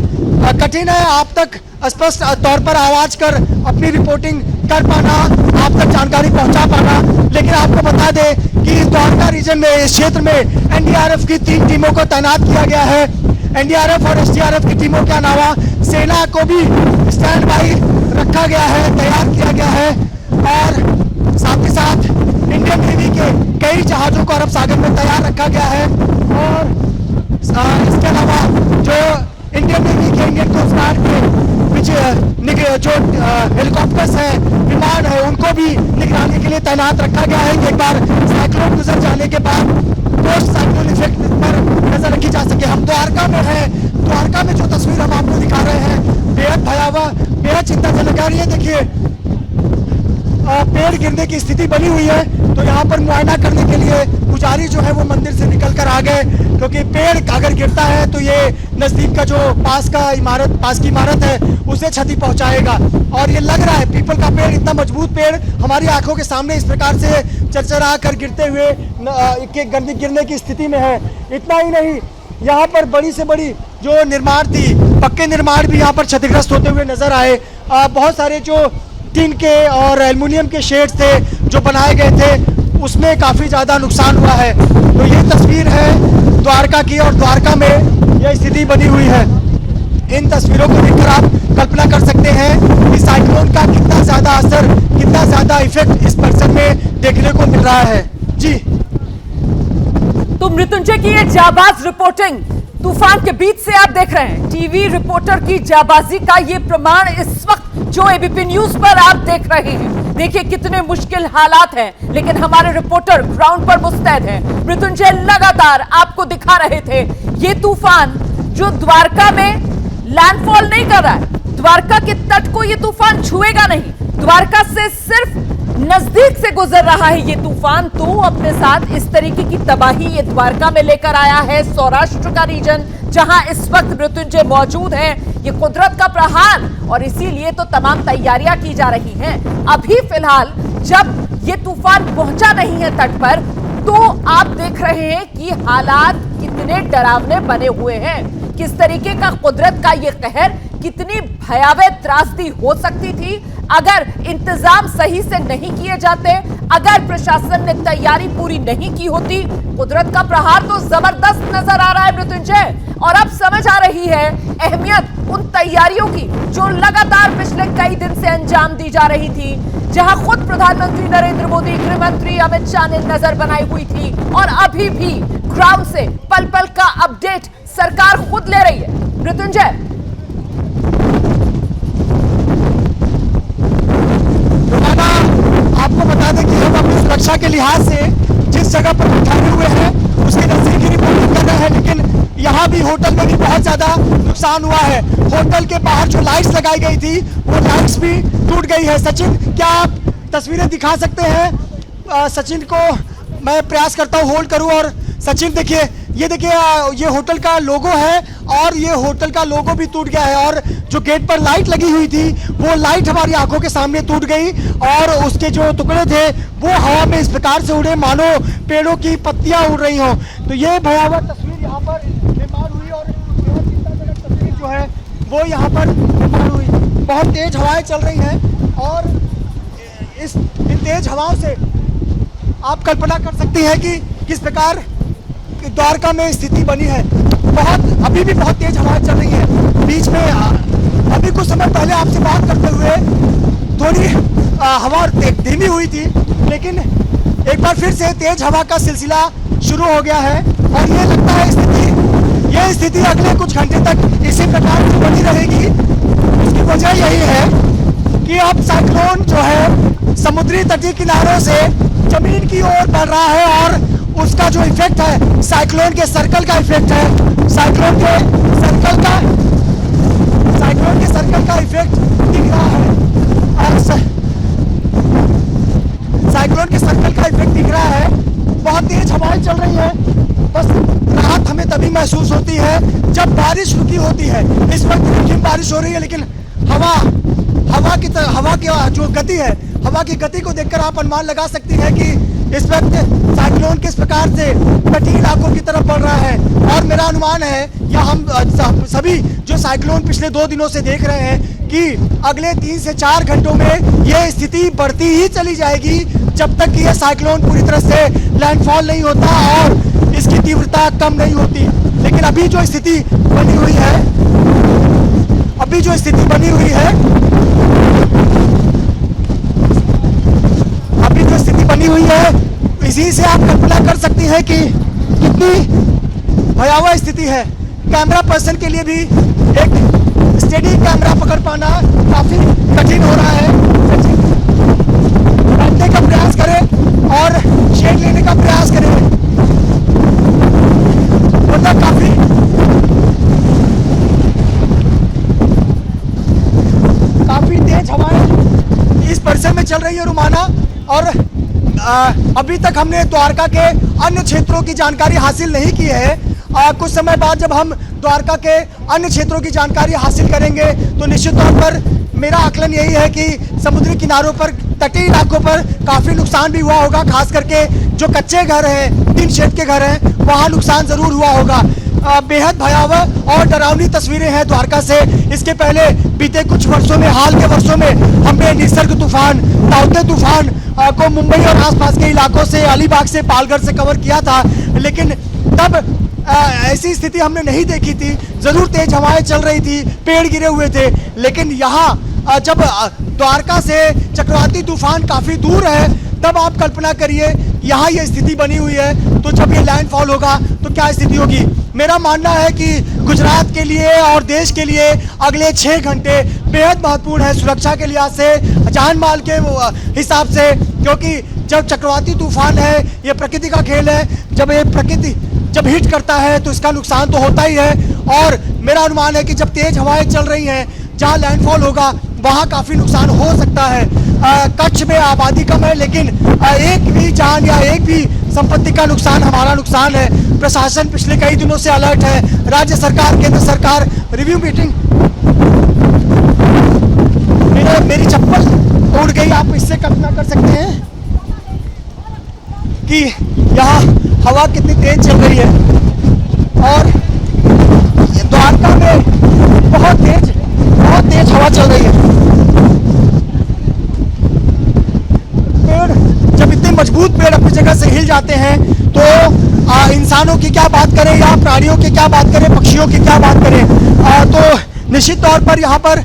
S1: कठिन है आप तक स्पष्ट तौर पर आवाज कर अपनी रिपोर्टिंग कर पाना, आप तक जानकारी पहुंचा पाना। लेकिन आपको बता दें कि इस द्वारका रीजन में, इस क्षेत्र में एनडीआरएफ की 3 टीमों को तैनात किया गया है। एनडीआरएफ और एसडीआरएफ की टीमों के अलावा सेना को भी स्टैंड बाई रखा गया है, तैयार किया गया है और साथ ही साथ इंडियन नेवी के कई जहाजों को अरब सागर में तैयार रखा गया है। और इसके अलावा जो इंडियन नेवी के, इंडियन कोस्ट गार्ड के जो हेलीकॉप्टर्स हैं, विमान है, उनको भी निगरानी के लिए तैनात रखा गया है कि एक बार साइक्लोन गुजर जाने के बाद पोस्ट साइक्लोन इफेक्ट पर नजर रखी जा सके। हम द्वारका में हैं, द्वारका में जो तस्वीर हम आपको दिखा रहे हैं बेहद भयावह, बेहद चिंताजनक है। ये देखिए पेड़ गिरने की स्थिति बनी हुई है, तो यहाँ पर मुआयना करने के लिए पुजारी जो है वो मंदिर से निकल कर आ गए, क्योंकि पेड़ अगर गिरता है तो ये नज़दीक का जो पास की इमारत है उसे क्षति पहुँचाएगा। और ये लग रहा है पीपल का पेड़, इतना मजबूत पेड़ हमारी आंखों के सामने इस प्रकार से चरचरा कर गिरते हुए गिरने की स्थिति में है। इतना ही नहीं, यहाँ पर बड़ी से बड़ी जो निर्माण थी, पक्के निर्माण भी यहाँ पर क्षतिग्रस्त होते हुए नजर आए। बहुत सारे जो टिन के और एल्युमिनियम के शेड्स थे जो बनाए गए थे उसमें काफ़ी ज़्यादा नुकसान हुआ है। तो ये तस्वीर है द्वारका की और द्वारका में यह स्थिति बनी हुई है। इन तस्वीरों को देखकर आप कल्पना कर सकते हैं कि साइक्लोन का कितना ज़्यादा असर, कितना ज़्यादा इफेक्ट इस परिसर में देखने को मिल रहा है। जी
S4: तो मृत्युंजय की ये जाबाज रिपोर्टिंग तूफान के बीच से आप देख रहे हैं। टीवी रिपोर्टर की जाबाजी का ये प्रमाण इस वक्त जो एबीपी न्यूज पर आप देख रहे हैं। देखिए कितने मुश्किल हालात हैं, लेकिन हमारे रिपोर्टर ग्राउंड पर मुस्तैद हैं। मृत्युंजय लगातार आपको दिखा रहे थे ये तूफान जो द्वारका में लैंडफॉल नहीं कर रहा है। द्वारका के तट को ये तूफान छुएगा नहीं, द्वारका से सिर्फ नजदीक से गुजर रहा है ये तूफान। तो अपने साथ इस तरीके की तबाही ये द्वारका में लेकर आया है। सौराष्ट्र का रीजन जहां इस वक्त मृत्युंजय मौजूद है, ये कुदरत का प्रहार, और इसीलिए तो तमाम तैयारियां की जा रही हैं। अभी फिलहाल जब ये तूफान पहुंचा नहीं है तट पर, तो आप देख रहे हैं कि हालात कितने डरावने बने हुए हैं, किस तरीके का कुदरत का ये कहर, कितनी भयावह त्रासदी हो सकती थी अगर इंतजाम सही से नहीं किए जाते, अगर प्रशासन ने तैयारी पूरी नहीं की होती। कुदरत का प्रहार तो जबरदस्त नजर आ रहा है मृत्युंजय, और अब समझ आ रही है अहमियत उन तैयारियों की जो लगातार पिछले कई दिन से अंजाम दी जा रही थी, जहां खुद प्रधानमंत्री नरेंद्र मोदी, गृह मंत्री अमित शाह ने नजर बनाई हुई थी, और अभी भी ग्राउंड से पल पल का अपडेट सरकार खुद ले रही है। मृत्युंजय,
S1: आपको बता दें कि हम अपनी सुरक्षा के लिहाज से जिस जगह पर ठहरे हुए हैं उसके नजदीक ही रिपोर्टिंग कर रहे हैं, लेकिन यहाँ भी होटल में भी बहुत ज्यादा नुकसान हुआ है। होटल के बाहर जो लाइट्स लगाई गई थी वो लाइट्स भी टूट गई है। सचिन, क्या आप तस्वीरें दिखा सकते हैं? सचिन को मैं प्रयास करता हूँ होल्ड करूँ। और सचिन देखिए, ये देखिए, ये होटल का लोगो है और ये होटल का लोगो भी टूट गया है, और जो गेट पर लाइट लगी हुई थी वो लाइट हमारी आंखों के सामने टूट गई, और उसके जो टुकड़े थे वो हवा में इस प्रकार से उड़े मानो पेड़ों की पत्तियां उड़ रही हों। तो ये भयावह तस्वीर यहाँ पर निर्माण हुई, और बेहद चिंताजनक तस्वीर जो है वो यहाँ पर निर्माण हुई। बहुत तेज हवाएं चल रही हैं, और इन तेज हवाओं से आप कल्पना कर सकती हैं कि किस प्रकार द्वारका में स्थिति बनी है। अभी भी बहुत तेज हवाएं चल रही है। बीच में अभी कुछ समय पहले आपसे बात करते हुए थोड़ी हवा धीमी हुई थी, लेकिन एक बार फिर से तेज हवा का सिलसिला शुरू हो गया है, और ये लगता है ये स्थिति अगले कुछ घंटे तक इसी प्रकार से बनी रहेगी। इसकी वजह यही है कि अब साइक्लोन जो है समुद्री तटीय किनारों से जमीन की ओर बढ़ रहा है, और उसका जो इफेक्ट है साइक्लोन के सर्कल का इफेक्ट है। साइक्लोन के सर्कल का इफेक्ट दिख रहा है, और साइक्लोन के सर्कल का इफेक्ट दिख रहा है। बहुत तेज हवाएं चल रही हैं। बस राहत हमें तभी महसूस होती है जब बारिश रुकी होती है। इस वक्त रिमझिम बारिश हो रही है, लेकिन हवा की जो गति है, हवा की गति को देखकर आप अनुमान लगा सकती हैं कि इस वक्त साइक्लोन किस प्रकार से तटीय इलाकों की तरफ बढ़ रहा है। और मेरा अनुमान है, या हम सभी जो साइक्लोन पिछले 2 दिनों से देख रहे हैं, कि अगले 3 से 4 घंटों में यह स्थिति बढ़ती ही चली जाएगी जब तक कि यह साइक्लोन पूरी तरह से लैंडफॉल नहीं होता और इसकी तीव्रता कम नहीं होती। लेकिन अभी जो स्थिति बनी हुई है, इसी से आप कल्पना कर सकती हैं कि कितनी भयावह स्थिति है। कैमरा पर्सन के लिए भी एक स्टेडी कैमरा पकड़ पाना काफी कठिन हो रहा है। बैठने का प्रयास करें और शेड लेने का प्रयास करें, मतलब काफी तेज हवाएं इस परिसर में चल रही है रुमाना। और अभी तक हमने द्वारका के अन्य क्षेत्रों की जानकारी हासिल नहीं की है। कुछ समय बाद जब हम द्वारका के अन्य क्षेत्रों की जानकारी हासिल करेंगे तो निश्चित तौर पर मेरा आकलन यही है कि समुद्री किनारों पर, तटीय इलाकों पर काफ़ी नुकसान भी हुआ होगा। खास करके जो कच्चे घर हैं, टीन शेड के घर हैं, वहाँ नुकसान ज़रूर हुआ होगा। बेहद भयावह और डरावनी तस्वीरें हैं द्वारका से। इसके पहले बीते कुछ वर्षों में, हाल के वर्षों में हमने निसर्ग तूफान, ताउते तूफान को मुंबई और आसपास के इलाकों से, अलीबाग से, पालघर से कवर किया था, लेकिन तब ऐसी स्थिति हमने नहीं देखी थी। ज़रूर तेज हवाएं चल रही थी, पेड़ गिरे हुए थे, लेकिन यहाँ जब द्वारका से चक्रवाती तूफान काफ़ी दूर है, तब आप कल्पना करिए यहाँ ये स्थिति बनी हुई है, तो जब ये लैंडफॉल होगा तो क्या स्थिति होगी। मेरा मानना है कि गुजरात के लिए और देश के लिए अगले 6 घंटे बेहद महत्वपूर्ण है सुरक्षा के लिहाज से, जान माल के हिसाब से, क्योंकि जब चक्रवाती तूफान है, ये प्रकृति का खेल है। जब ये प्रकृति जब हिट करता है तो इसका नुकसान तो होता ही है। और मेरा अनुमान है कि जब तेज हवाएं चल रही हैं, जहाँ लैंडफॉल होगा वहाँ काफ़ी नुकसान हो सकता है। कच्छ में आबादी कम है, लेकिन एक भी जान या एक भी संपत्ति का नुकसान हमारा नुकसान है। प्रशासन पिछले कई दिनों से अलर्ट है। राज्य सरकार, केंद्र सरकार रिव्यू मीटिंग, मेरी चप्पल उड़ गई, आप इससे कल्पना कर सकते हैं। कि यहाँ हवा कितनी तेज चल रही है और द्वारका में बहुत तेज हवा चल रही है। पेड़ जब इतने मजबूत पेड़ अपनी जगह से हिल जाते हैं तो इंसानों की क्या बात करें या प्राणियों की क्या बात करें, पक्षियों की क्या बात करें, तो निश्चित तौर पर यहाँ पर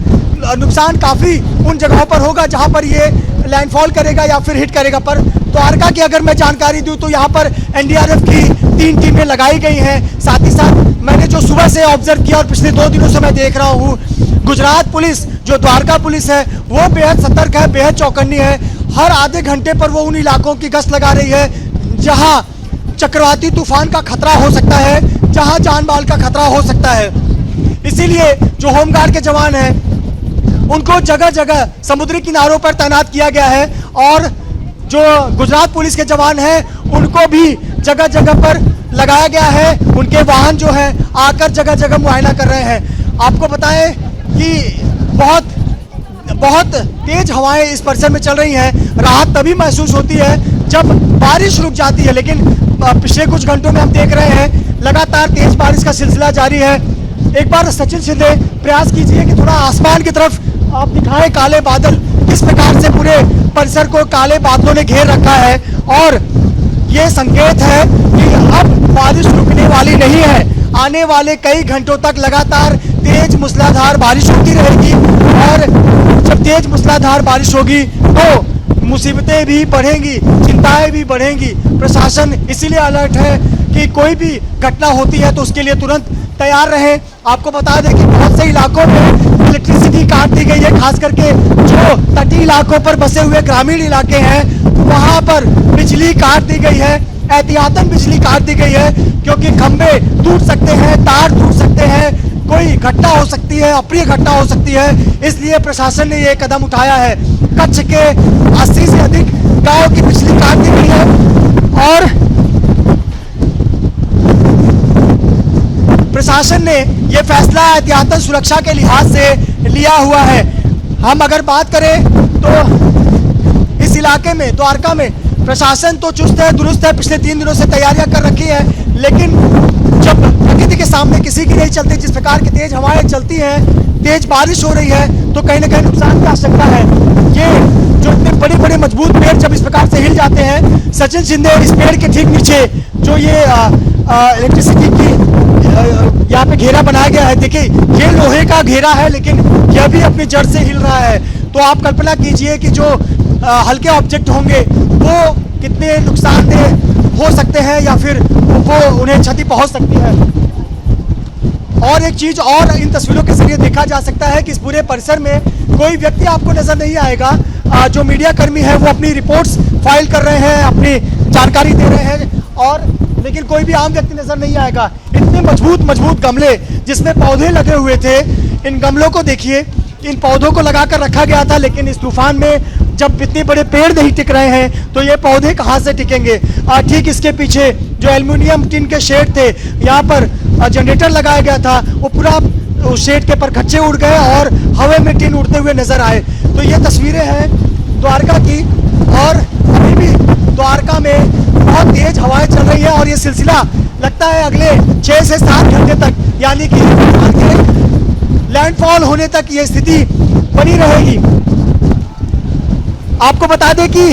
S1: नुकसान काफ़ी उन जगहों पर होगा जहाँ पर ये लैंडफॉल करेगा या फिर हिट करेगा। पर द्वारका की अगर मैं जानकारी दूं तो यहाँ पर एनडीआरएफ की 3 टीमें लगाई गई हैं। साथ ही साथ मैंने जो सुबह से ऑब्जर्व किया और पिछले 2 दिनों से मैं देख रहा हूँ, गुजरात पुलिस जो द्वारका पुलिस है वो बेहद सतर्क है, बेहद चौकन्नी है। हर आधे घंटे पर वो उन इलाकों की गश्त लगा रही है जहाँ चक्रवाती तूफान का खतरा हो सकता है, जहाँ जान माल का खतरा हो सकता है। इसीलिए जो होमगार्ड के जवान हैं उनको जगह जगह समुद्री किनारों पर तैनात किया गया है और जो गुजरात पुलिस के जवान हैं उनको भी जगह जगह पर लगाया गया है। उनके वाहन जो है आकर जगह जगह मुआयना कर रहे हैं। आपको बताएं कि बहुत तेज हवाएं इस परिसर में चल रही हैं। राहत तभी महसूस होती है जब बारिश रुक जाती है, लेकिन पिछले कुछ घंटों में हम देख रहे हैं लगातार तेज बारिश का सिलसिला जारी है। एक बार सचिन शिंदे प्रयास कीजिए कि थोड़ा आसमान की तरफ आप दिखाएं काले बादल किस प्रकार से पूरे परिसर को काले बादलों ने घेर रखा है और ये संकेत है कि अब बारिश रुकने वाली नहीं है। आने वाले कई घंटों तक लगातार तेज मूसलाधार बारिश होती रहेगी और जब तेज मूसलाधार बारिश होगी तो मुसीबतें भी बढ़ेंगी, चिंताएं भी बढ़ेंगी। प्रशासन इसीलिए अलर्ट है कि कोई भी घटना होती है तो उसके लिए तुरंत तैयार रहें। आपको बता दें कि बहुत से इलाकों में इलेक्ट्रिसिटी काट दी गई है, खास करके जो तटीय इलाकों पर बसे हुए ग्रामीण इलाके हैं वहां पर बिजली काट दी गई है, एहतियातन बिजली काट दी गई है क्योंकि खंभे टूट सकते हैं, तार टूट सकते हैं, कोई घटना हो सकती है, अप्रिय घटना हो सकती है। इसलिए प्रशासन ने ये कदम उठाया है। कच्छ के 80 से अधिक गांव की बिजली काट दी गई है और प्रशासन ने ये फैसला एहतियातन सुरक्षा के लिहाज से लिया हुआ है। हम अगर बात करें तो इस इलाके में द्वारका में प्रशासन तो चुस्त है, दुरुस्त है, पिछले 3 दिनों से तैयारियां कर रखी है, लेकिन जब प्रकृति के सामने किसी की नहीं चलती, जिस प्रकार की तेज हवाएं चलती हैं, तेज बारिश हो रही है तो कहीं ना कहीं नुकसान की आशंका है। ये जो इतने बड़े बड़े मजबूत पेड़ जब इस प्रकार से हिल जाते हैं, सचिन शिंदे इस पेड़ के ठीक नीचे जो ये इलेक्ट्रिसिटी की यहाँ पे घेरा बनाया गया है, देखिए ये लोहे का घेरा है लेकिन यह भी अपनी जड़ से हिल रहा है। तो आप कल्पना कीजिए कि जो हल्के ऑब्जेक्ट होंगे वो कितने नुकसानदेह हो सकते हैं या फिर वो उन्हें क्षति पहुंच सकती है। और एक चीज और इन तस्वीरों के जरिए देखा जा सकता है कि इस पूरे परिसर में कोई व्यक्ति आपको नजर नहीं आएगा। जो मीडिया कर्मी है वो अपनी रिपोर्ट्स फाइल कर रहे हैं, अपनी जानकारी दे रहे हैं और लेकिन कोई भी आम व्यक्ति नजर नहीं आएगा। इतने मजबूत गमले जिसमें पौधे लगे हुए थे, इन गमलों को देखिए, इन पौधों को लगाकर रखा गया था, लेकिन इस तूफान में जब इतने बड़े पेड़ नहीं टिक रहे हैं तो ये पौधे कहाँ से टिकेंगे। ठीक इसके पीछे जो एल्युमिनियम टिन के शेड थे, यहाँ पर जनरेटर लगाया गया था, वो पूरा उस शेड के परखच्चे उड़ गए और हवा में टिन उड़ते हुए नजर आए। तो ये तस्वीरें हैं द्वारका की और अभी भी द्वारका में बहुत तेज हवाएं चल रही है और ये सिलसिला लगता है अगले 6 से 7 घंटे तक, यानी कि लैंडफॉल होने तक ये स्थिति बनी रहेगी। आपको बता दें कि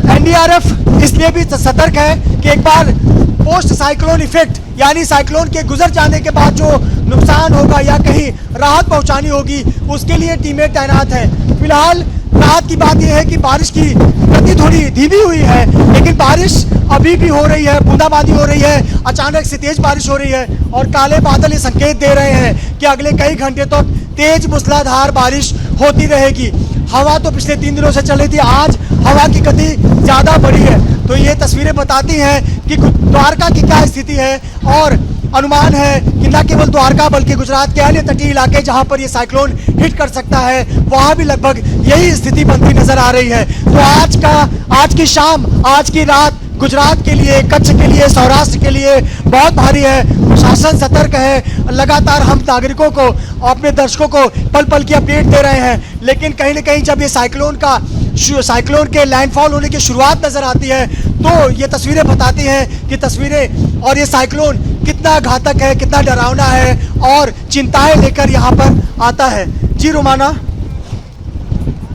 S1: एनडीआरएफ इसलिए भी सतर्क है कि एक बार पोस्ट साइक्लोन इफेक्ट यानी साइक्लोन के गुजर जाने के बाद जो नुकसान होगा या कहीं राहत पहुंचानी होगी उसके लिए टीमें तैनात हैं। फिलहाल राहत की बात यह है कि बारिश की गति थोड़ी धीमी हुई है, लेकिन बारिश अभी भी हो रही है, बूंदाबांदी हो रही है, अचानक से तेज बारिश हो रही है और काले बादल ये संकेत दे रहे हैं कि अगले कई घंटे तक तेज मूसलाधार बारिश होती रहेगी। हवा तो पिछले 3 दिनों से चल रही थी, आज हवा की गति ज़्यादा बढ़ी है। तो ये तस्वीरें बताती हैं कि द्वारका की क्या स्थिति है और अनुमान है कि न केवल द्वारका बल्कि गुजरात के अन्य तटीय इलाके जहां पर ये साइक्लोन हिट कर सकता है वहां भी लगभग यही स्थिति बनती नजर आ रही है। तो आज की शाम, आज की रात गुजरात के लिए, कच्छ के लिए, सौराष्ट्र के लिए बहुत भारी है। प्रशासन सतर्क है, लगातार हम नागरिकों को, अपने दर्शकों को पल पल की अपडेट दे रहे हैं, लेकिन कहीं न कहीं जब ये साइक्लोन का साइक्लोन के लैंडफॉल होने की शुरुआत नजर आती है, तो ये तस्वीरें बताती हैं कि तस्वीरें और ये साइक्लोन कितना घातक है, कितना डरावना है और चिंताएं लेकर यहाँ पर आता है। जी रोमाना।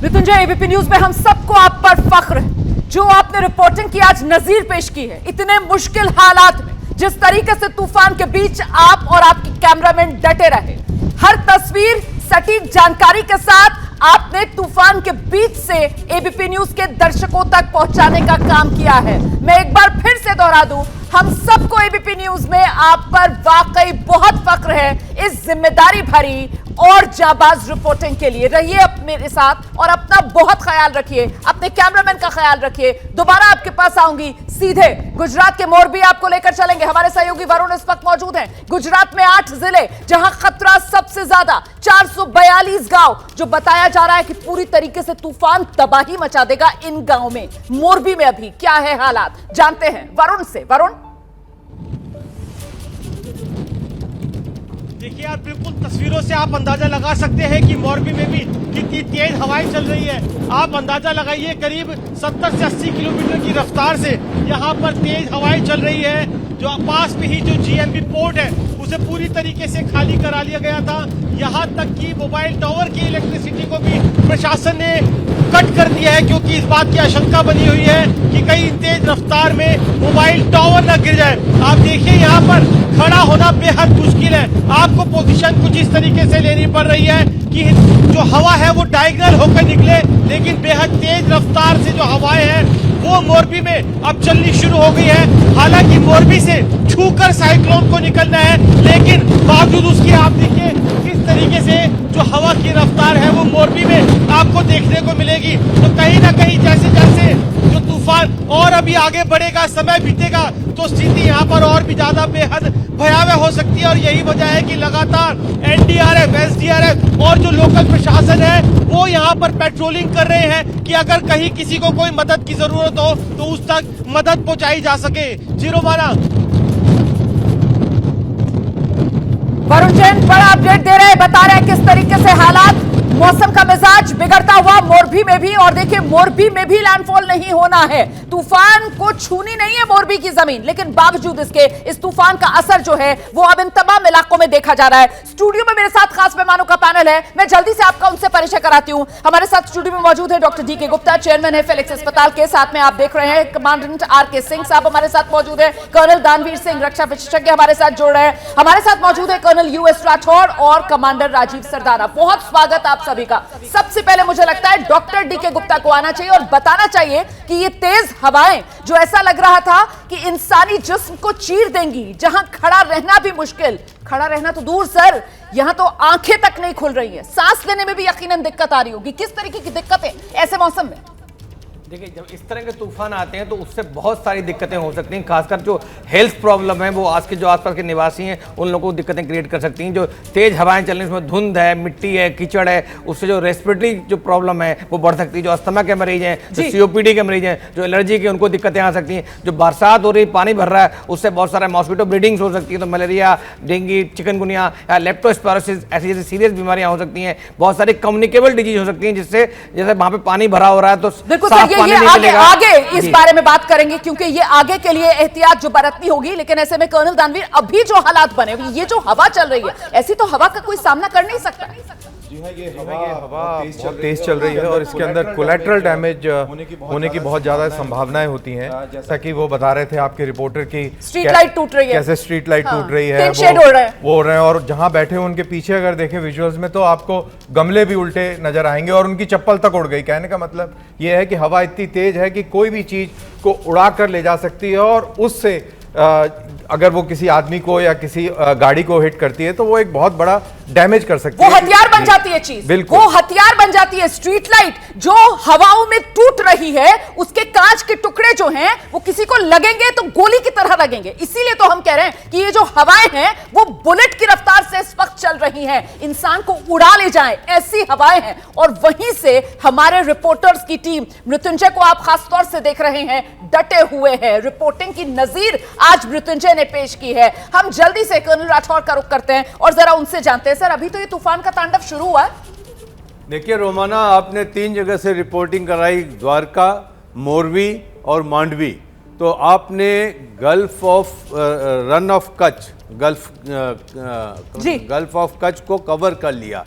S4: मृत्युंजय, एबीपी न्यूज में हम सबको आप पर फख्र है, जो आपने रिपोर्टिंग की आज नजीर पेश की है। इतने मुश्किल हालात में जिस तरीके से तूफान के बीच आप और आपके कैमरामैन डटे रहे, हर तस्वीर सटीक जानकारी के साथ आपने तूफान के बीच से एबीपी न्यूज के दर्शकों तक पहुंचाने का काम किया है। मैं एक बार फिर से दोहरा दूं, हम सबको एबीपी न्यूज में आप पर वाकई बहुत फख्र है। इस जिम्मेदारी भरी और जाबाज रिपोर्टिंग के लिए रहिए अब मेरे साथ और अपना बहुत ख्याल रखिए, अपने कैमरामैन का ख्याल रखिए। दोबारा आपके पास आऊंगी, सीधे गुजरात के मोरबी आपको लेकर चलेंगे। हमारे सहयोगी वरुण इस वक्त मौजूद हैं। गुजरात में 8 जिले जहां खतरा सबसे ज्यादा, 442 गांव, जो बताया जा रहा है कि पूरी तरीके से तूफान तबाही मचा देगा इन गांव में। मोरबी में अभी क्या है हालात, जानते हैं वरुण से। वरुण,
S5: देखिए यार, बिल्कुल तस्वीरों से आप अंदाजा लगा सकते हैं कि मोरबी में भी कितनी तेज हवाएं चल रही है। आप अंदाजा लगाइए, करीब 70 से 80 किलोमीटर की रफ्तार से यहाँ पर तेज हवाएं चल रही है। जो पास में ही जो जीएनबी पोर्ट है उसे पूरी तरीके से खाली करा लिया गया था। यहाँ तक कि मोबाइल टावर की इलेक्ट्रिसिटी को भी प्रशासन ने कट कर दिया है, क्योंकि इस बात की आशंका बनी हुई है कि कहीं तेज रफ्तार में मोबाइल टावर न गिर जाए। आप देखिए, यहाँ पर खड़ा होना बेहद मुश्किल है। आपको पोजीशन कुछ इस तरीके से लेनी पड़ रही है कि जो हवा है वो डायगोनल होकर निकले, लेकिन बेहद तेज रफ्तार से जो हवाएं हैं वो मोरबी में अब चलनी शुरू हो गई है। हालांकि मोरबी से छूकर साइक्लोन को निकलना है, लेकिन बावजूद उसके आप देखिए किस तरीके से जो हवा की रफ्तार है वो मोरबी में आपको देखने को मिलेगी। तो कहीं ना कहीं जैसे जैसे जो तूफान और अभी आगे बढ़ेगा, समय बीतेगा, तो स्थिति यहाँ पर और भी ज्यादा बेहद भयावह हो सकती है। और यही वजह है कि लगातार एनडीआरएफ, एसडीआरएफ और जो लोकल प्रशासन है वो यहाँ पर पेट्रोलिंग कर रहे हैं कि अगर कहीं किसी को कोई मदद की जरूरत हो तो उस तक मदद पहुंचाई जा सके। जीरो माना।
S4: वरुण जैन बड़ा अपडेट दे रहे हैं, बता रहे हैं किस तरीके से हालात, मौसम का मिजाज बिगड़ता हुआ मोरबी में भी। और देखिए, मोरबी में भी लैंडफॉल नहीं होना है, तूफान को छूनी नहीं है मोरबी की जमीन, लेकिन बावजूद इसके इस तूफान का असर जो है वो अब इन तमाम इलाकों में देखा जा रहा है। स्टूडियो में मेरे साथ खास मेहमानों का पैनल है, मैं जल्दी से आपका उनसे परिचय कराती हूं। हमारे साथ स्टूडियो में मौजूद है डॉक्टर डी के गुप्ता, चेयरमैन है फिलिक्स अस्पताल के। साथ में आप देख रहे हैं कमांडेंट आर.के. सिंह साहब हमारे साथ मौजूद है। कर्नल दानवीर सिंह, रक्षा विशेषज्ञ, हमारे साथ जुड़ रहे हैं। हमारे साथ मौजूद है कर्नल यूएस राठौड़ और कमांडर राजीव सरदाना। बहुत स्वागत आप सभी का। सबसे पहले मुझे लगता है डॉक्टर डी के गुप्ता को आना चाहिए और बताना चाहिए कि ये तेज हवाएं जो ऐसा लग रहा था कि इंसानी जिस्म को चीर देंगी, जहां खड़ा रहना भी मुश्किल, खड़ा रहना तो दूर सर, यहां तो आंखें तक नहीं खुल रही है, सांस लेने में भी यकीनन दिक्कत आ रही होगी। किस तरीके की दिक्कतें ऐसे मौसम में?
S6: देखिए, जब इस तरह के तूफान आते हैं तो उससे बहुत सारी दिक्कतें हो सकती हैं। खासकर जो हेल्थ प्रॉब्लम है वो आज के जो आसपास के निवासी हैं उन लोगों को दिक्कतें क्रिएट कर सकती हैं। जो तेज हवाएं चल रही हैं उसमें धुंध है, मिट्टी है, कीचड़ है, उससे जो रेस्पिरेटरी जो प्रॉब्लम है वो बढ़ सकती है। जो अस्थमा के मरीज हैं, जो सीओपीडी के मरीज हैं, जो एलर्जी के, उनको दिक्कतें आ सकती हैं। जो बरसात हो रही, पानी भर रहा है, उससे बहुत सारा मॉस्किटो ब्रीडिंग्स हो सकती है, तो मलेरिया, डेंगू, चिकनगुनिया या लेप्टोस्पायरोसिस ऐसी जैसी सीरियस बीमारियां हो सकती हैं। बहुत सारी कम्युनिकेबल डिजीज हो सकती हैं, जिससे जैसे वहां पे पानी भरा हो रहा है तो साफ पानी नहीं मिलेगा।
S4: आगे इस बारे में बात करेंगे, क्योंकि ये आगे के लिए एहतियात जो बरतनी होगी। लेकिन ऐसे में कर्नल दानवीर, अभी जो हालात बने, ये जो हवा चल रही है, ऐसी तो हवा का कोई सामना कर नहीं सकता।
S7: जी हाँ, ये हवा बहुत तेज चल रही है और इसके अंदर कोलैटरल डैमेज होने की बहुत ज्यादा संभावनाएं होती हैं। जैसा कि वो बता रहे थे आपके रिपोर्टर की
S4: स्ट्रीट लाइट टूट रही है,
S7: कैसे स्ट्रीट लाइट टूट रही है,
S4: वो
S7: हो रहे हैं। और जहां बैठे हैं उनके पीछे अगर देखें विजुअल्स में तो आपको गमले भी उल्टे नजर आएंगे और उनकी चप्पल तक उड़ गई। कहने का मतलब ये है कि हवा इतनी तेज है कि कोई भी चीज को उड़ा कर ले जा सकती है और उससे अगर वो किसी आदमी को या किसी गाड़ी को हिट करती है तो वो एक बहुत बड़ा डैमेज कर सकती है।
S4: वो हथियार बन जाती है चीज,
S7: बिल्कुल
S4: वो हथियार बन जाती है। स्ट्रीट लाइट जो हवाओं में टूट रही है, उसके कांच के टुकड़े जो हैं वो किसी को लगेंगे तो गोली की तरह लगेंगे। इसीलिए तो हम कह रहे हैं कि ये जो हवाएं हैं वो बुलेट की रफ्तार से इस वक्त चल रही हैं, इंसान को उड़ा ले जाए ऐसी हवाएं हैं। और वहीं से हमारे रिपोर्टर्स की टीम, मृत्युंजय को आप खासतौर से देख रहे हैं, डटे हुए हैं। रिपोर्टिंग की नजीर आज मृत्युंजय ने पेश की है। हम जल्दी से कर्नल राठौड़ का रुख करते हैं और जरा उनसे जानते हैं, सर अभी तो ये तूफान का तांडव शुरू हुआ है।
S8: देखिए रोमाना, आपने 3 जगह से रिपोर्टिंग कराई, द्वारका, मोरवी और मांडवी। तो आपने gulf of run of Kutch, gulf of Kutch को कवर कर लिया।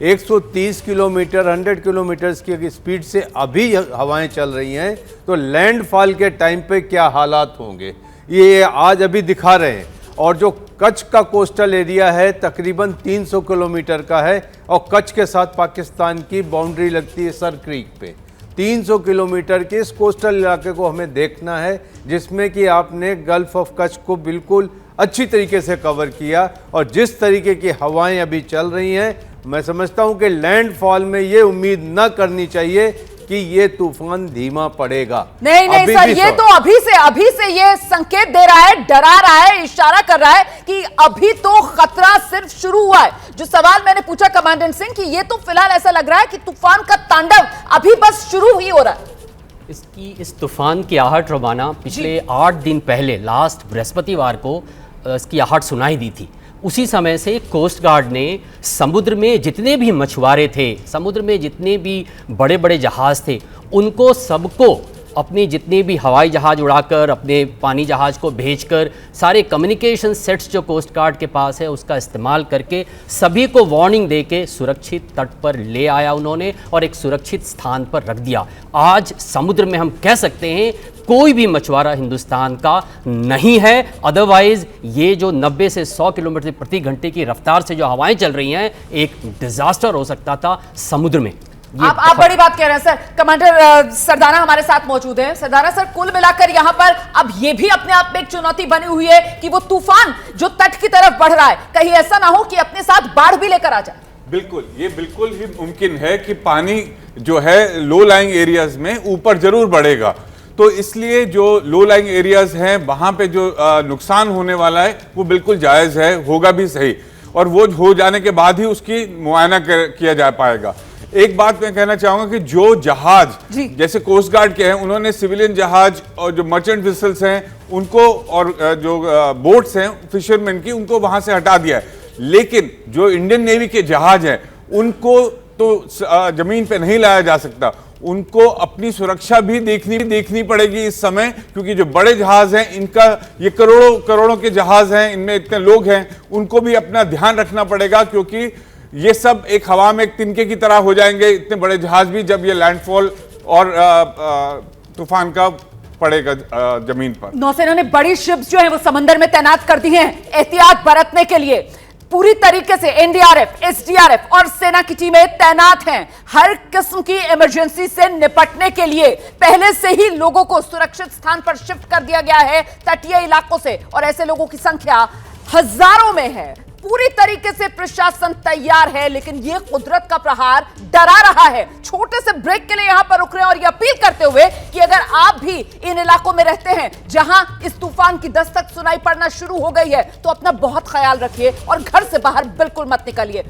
S8: 130 किलोमीटर 100 किलोमीटर की स्पीड से अभी हवाएं चल रही हैं, तो लैंडफॉल के टाइम पे क्या हालात होंगे ये आज अभी दिखा रहे हैं। और जो कच्छ का कोस्टल एरिया है तकरीबन 300 किलोमीटर का है और कच्छ के साथ पाकिस्तान की बाउंड्री लगती है सर क्रीक पे। 300 किलोमीटर के इस कोस्टल इलाके को हमें देखना है, जिसमें कि आपने गल्फ ऑफ कच्छ को बिल्कुल अच्छी तरीके से कवर किया। और जिस तरीके की हवाएं अभी चल रही हैं, मैं समझता हूं कि लैंडफॉल में ये उम्मीद न करनी चाहिए कि ये तूफान धीमा पड़ेगा।
S4: नहीं सर, ये तो अभी से ये संकेत दे रहा है, डरा रहा है, इशारा कर रहा है कि अभी तो खतरा सिर्फ शुरू हुआ है। जो सवाल मैंने पूछा कमांडेंट सिंह कि ये तो फिलहाल ऐसा लग रहा है कि तूफान का तांडव अभी बस शुरू ही हो रहा है।
S9: इस तूफान की आहट रोमाना पिछले 8 दिन पहले लास्ट बृहस्पतिवार को इसकी आहट सुनाई दी थी। उसी समय से कोस्ट गार्ड ने समुद्र में जितने भी मछुआरे थे, समुद्र में जितने भी बड़े बड़े जहाज़ थे, उनको सबको अपनी जितने भी हवाई जहाज़ उड़ाकर, अपने पानी जहाज़ को भेजकर, सारे कम्युनिकेशन सेट्स जो कोस्ट गार्ड के पास है उसका इस्तेमाल करके सभी को वार्निंग देके सुरक्षित तट पर ले आया उन्होंने और एक सुरक्षित स्थान पर रख दिया। आज समुद्र में हम कह सकते हैं कोई भी मछुआरा हिंदुस्तान का नहीं है। अदरवाइज ये जो 90 से 100 किलोमीटर प्रति घंटे की रफ्तार से जो हवाएं चल रही हैं, एक डिजास्टर हो सकता था समुद्र में।
S4: आप बड़ी बात कह रहे हैं सर। कमांडर सरदाना हमारे साथ मौजूद हैं। सरदाना सर, कुल मिलाकर यहाँ पर अब ये भी अपने आप में एक चुनौती बनी हुई है कि वो तूफान जो तट की तरफ बढ़ रहा है, कहीं ऐसा ना हो कि अपने साथ बाढ़ भी लेकर आ जाए।
S10: बिल्कुल, ये बिल्कुल ही मुमकिन है कि पानी जो है लो लाइंग एरियाज में ऊपर जरूर बढ़ेगा। तो इसलिए जो लो लाइंग एरियाज हैं वहां पे जो नुकसान होने वाला है वो बिल्कुल जायज है, होगा भी सही, और वो हो जाने के बाद ही उसकी मुआयना किया जा पाएगा। एक बात मैं कहना चाहूंगा कि जो जहाज जैसे कोस्ट गार्ड के हैं, उन्होंने सिविलियन जहाज और जो मर्चेंट वेसल्स हैं उनको, और जो बोट्स हैं फिशरमैन की, उनको वहां से हटा दिया है। लेकिन जो इंडियन नेवी के जहाज हैं उनको तो जमीन पे नहीं लाया जा सकता, उनको अपनी सुरक्षा भी देखनी पड़ेगी इस समय, क्योंकि जो बड़े जहाज हैं इनका, ये करोड़ों के जहाज हैं, इनमें इतने लोग हैं, उनको भी अपना ध्यान रखना पड़ेगा, क्योंकि ये सब एक हवा में एक तिनके की तरह हो जाएंगे, इतने बड़े जहाज भी, जब ये लैंडफॉल और तूफान का पड़ेगा जमीन पर।
S4: नौसेना ने बड़ी शिप्स जो है वो समंदर में तैनात कर दी हैं एहतियात बरतने के लिए। पूरी तरीके से एनडीआरएफ, एसडीआरएफ और सेना की टीमें तैनात हैं हर किस्म की इमरजेंसी से निपटने के लिए। पहले से ही लोगों को सुरक्षित स्थान पर शिफ्ट कर दिया गया है तटीय इलाकों से, और ऐसे लोगों की संख्या हजारों में है। पूरी तरीके से प्रशासन तैयार है, लेकिन यह कुदरत का प्रहार डरा रहा है। छोटे से ब्रेक के लिए यहां पर रुक रहे हैं और यह अपील करते हुए कि अगर आप भी इन इलाकों में रहते हैं जहां इस तूफान की दस्तक सुनाई पड़ना शुरू हो गई है, तो अपना बहुत ख्याल रखिए और घर से बाहर बिल्कुल मत निकलिए।